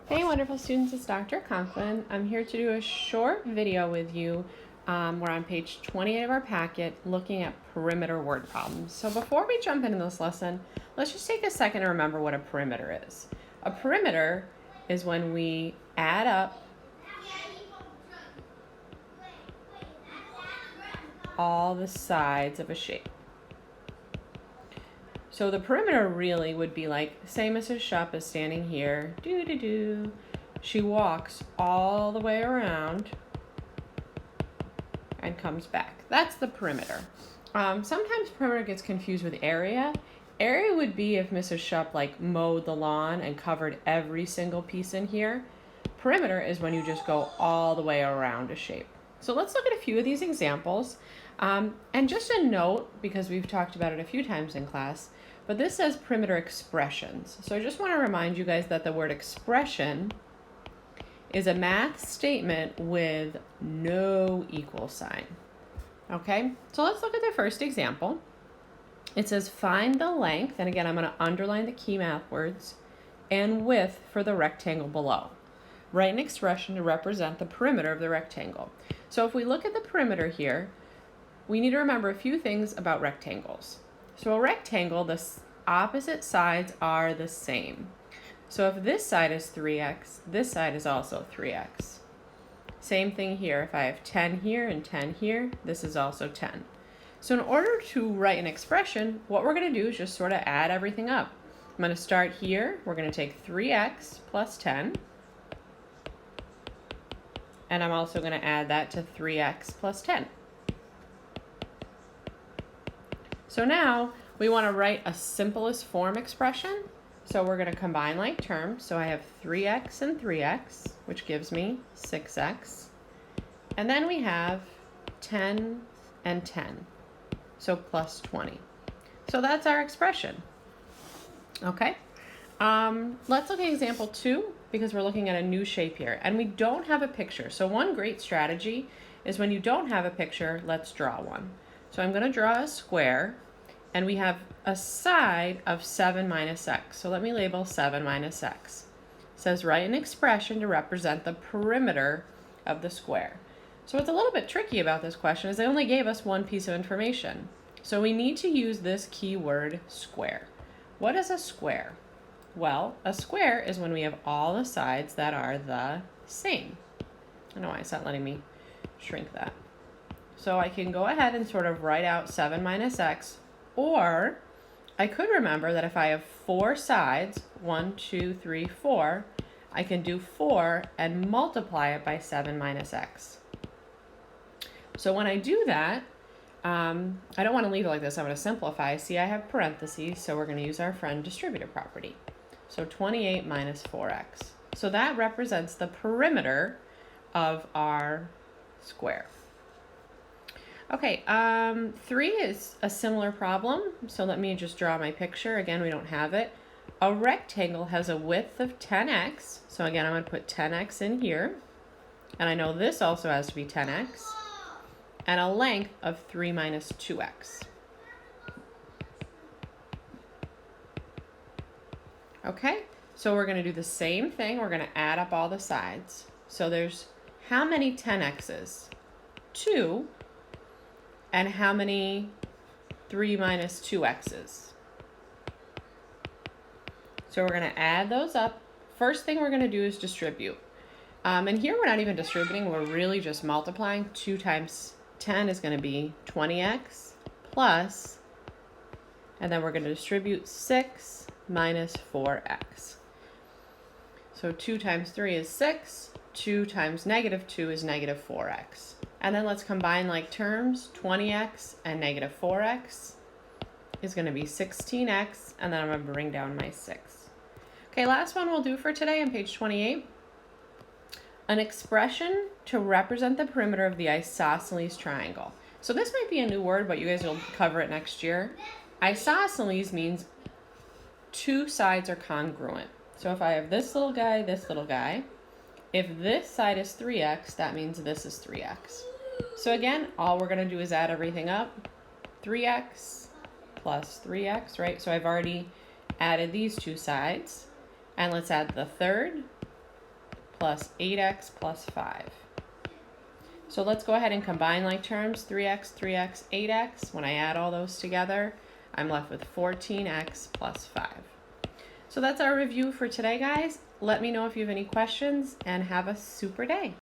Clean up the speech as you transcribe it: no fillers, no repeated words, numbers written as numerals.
Hey wonderful students, it's Dr. Conklin. I'm here to do a short video with you. We're on page 28 of our packet looking at perimeter word problems. So before we jump into this lesson, let's just take a second to remember what a perimeter is. A perimeter is when we add up all the sides of a shape. So the perimeter really would be like, say Mrs. Shupp is standing here, she walks all the way around and comes back. That's the perimeter. Sometimes perimeter gets confused with area. Area would be if Mrs. Shupp mowed the lawn and covered every single piece in here. Perimeter is when you just go all the way around a shape. So let's look at a few of these examples. And just a note, because we've talked about it a few times in class, but this says perimeter expressions. So I just want to remind you guys that the word expression is a math statement with no equal sign. Okay, so let's look at the first example. It says find the length, and again, I'm going to underline the key math words, and width for the rectangle below. Write an expression to represent the perimeter of the rectangle. So if we look at the perimeter here, we need to remember a few things about rectangles. So a rectangle, the opposite sides are the same. So if this side is 3x, this side is also 3x. Same thing here. If I have 10 here and 10 here, this is also 10. So in order to write an expression, what we're going to do is just sort of add everything up. I'm going to start here. We're going to take 3x plus 10. And I'm also going to add that to 3x plus 10. So now we want to write a simplest form expression. So we're going to combine like terms. So I have 3x and 3x, which gives me 6x. And then we have 10 and 10, so plus 20. So that's our expression. Okay, let's look at example 2 because we're looking at a new shape here. And we don't have a picture. So one great strategy is when you don't have a picture, let's draw one. So I'm going to draw a square. And we have a side of 7 minus x. So let me label 7 minus x. It says write an expression to represent the perimeter of the square. So what's a little bit tricky about this question is they only gave us one piece of information. So we need to use this keyword square. What is a square? Well, a square is when we have all the sides that are the same. I don't know why it's not letting me shrink that. So I can go ahead and sort of write out 7 minus x. Or I could remember that if I have 4 sides, 1, 2, 3, 4, I can do 4 and multiply it by 7 minus x. So when I do that, I don't want to leave it like this. I'm going to simplify. See, I have parentheses, so we're going to use our friend distributive property. So 28 minus 4x. So that represents the perimeter of our square. Okay, 3 is a similar problem, so let me just draw my picture. Again, we don't have it. A rectangle has a width of 10x, so again, I'm going to put 10x in here, and I know this also has to be 10x, and a length of 3 minus 2x. Okay, so we're going to do the same thing. We're going to add up all the sides. So there's how many 10x's? 2. And how many 3 minus 2x's? So we're going to add those up. First thing we're going to do is distribute. And here we're not even distributing. We're really just multiplying. 2 times 10 is going to be 20x plus, and then we're going to distribute 6 minus 4x. So 2 times 3 is 6. 2 times negative 2 is negative 4x. And then let's combine like terms. 20x and negative 4x is going to be 16x, and then I'm going to bring down my 6. Okay, last one we'll do for today on page 28. An expression to represent the perimeter of the isosceles triangle. So this might be a new word, but you guys will cover it next year. Isosceles means 2 sides are congruent. So if I have this little guy, if this side is 3x, that means this is 3x. So again, all we're going to do is add everything up. 3x plus 3x, right? So I've already added these 2 sides. And let's add the third plus 8x plus 5. So let's go ahead and combine like terms. 3x, 3x, 8x. When I add all those together, I'm left with 14x plus 5. So that's our review for today, guys. Let me know if you have any questions, and have a super day.